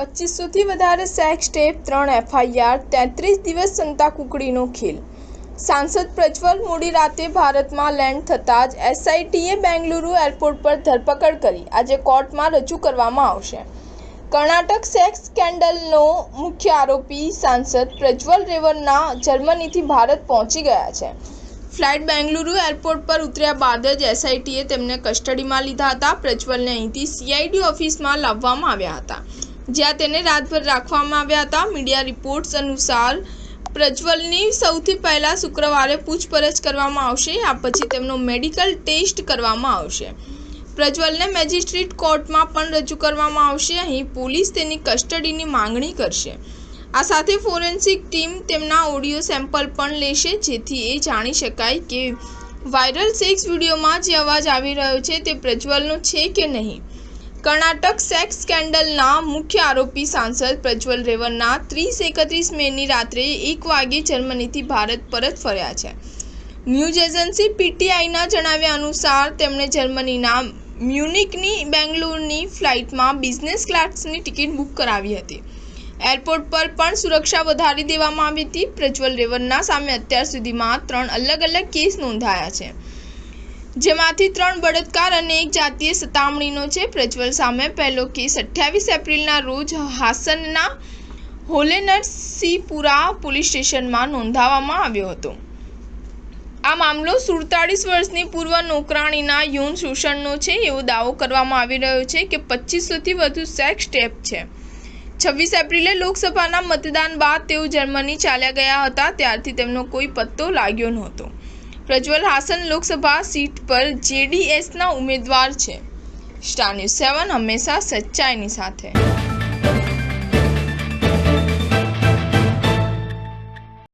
2500થી વધારે sex tap, 3 FIR, 33 દિવસ સંતા કુકડીનો ખેલ। સાંસદ પ્રજ્વલ મોડી રાતે ભારતમાં લેન્ડ થતાં જ SITએ બેંગલુરુ એરપોર્ટ પર ધરપકડ કરી આજે કોર્ટમાં રજૂ કરવામાં આવશે। કર્ણાટક સેક્સ સ્કેન્ડલનો મુખ્ય આરોપી સાંસદ પ્રજ્વલ રેવન્ના જર્મનીથી ભારત પહોંચી ગયા છે। ફ્લાઇટ બેંગલુરુ એરપોર્ટ પર ઉતર્યા બાદ જ SITએ તેમને કસ્ટડીમાં લીધા હતા। પ્રજ્વલને અહીંથી CID ઓફિસમાં લાવવામાં આવ્યા હતા, જ્યાં તેને રાતભર રાખવામાં આવ્યા હતા। મીડિયા રિપોર્ટ્સ અનુસાર પ્રજ્વલની સૌથી પહેલા શુક્રવારે પૂછપરછ કરવામાં આવશે। આ પછી તેમનો મેડિકલ ટેસ્ટ કરવામાં આવશે। પ્રજ્વલને મેજિસ્ટ્રેટ કોર્ટમાં પણ રજૂ કરવામાં આવશે। અહીં પોલીસ તેની કસ્ટડીની માંગણી કરશે। આ સાથે ફોરેન્સિક ટીમ તેમના ઓડિયો સેમ્પલ પણ લેશે, જેથી એ જાણી શકાય કે વાયરલ સેક્સ વિડીયોમાં જે અવાજ આવી રહ્યો છે તે પ્રજ્વલનો છે કે નહીં। કર્ણાટક સેક્સ સ્કેન્ડલના મુખ્ય આરોપી સાંસદ પ્રજ્વલ રેવન્ના 30-31 મેની રાત્રે 1 વાગે જર્મનીથી ભારત પરત ફર્યા છે। ન્યૂઝ એજન્સી PTIના જણાવ્યા અનુસાર તેમણે જર્મનીના મ્યુનિકની બેંગલુરુની ફ્લાઇટમાં બિઝનેસ ક્લાસની ટિકિટ બુક કરાવી હતી। એરપોર્ટ પર પણ સુરક્ષા વધારી દેવામાં આવી હતી। પ્રજ્વલ રેવન્ના સામે અત્યાર સુધીમાં 3 અલગ-અલગ કેસ નોંધાયા છે, જેમાંથી 3 બળાત્કાર અને 1 જાતીય સતામણીનો છે। પ્રજ્વલ સામે પહેલો કેસ 28 એપ્રિલના રોજ હાસનના હોલેનરસીપુરા પોલીસ સ્ટેશનમાં નોંધાવવામાં આવ્યો હતો। આ મામલો 47 વર્ષની પૂર્વ નોકરાણીના યૌન શોષણનો છે એવો દાવો કરવામાં આવી રહ્યો છે કે 2500થી વધુ સેક્સ ટેપ છે। 26 એપ્રિલે લોકસભાના મતદાન બાદ તેઓ જર્મની ચાલ્યા ગયા હતા, ત્યારથી તેમનો કોઈ પત્તો લાગ્યો નહોતો। પ્રજ્વલ હાસન લોકસભા સીટ પર JDSના ઉમેદવાર છે। સ્ટાર ન્યૂઝ 7 હંમેશા સચ્ચાઈની સાથે।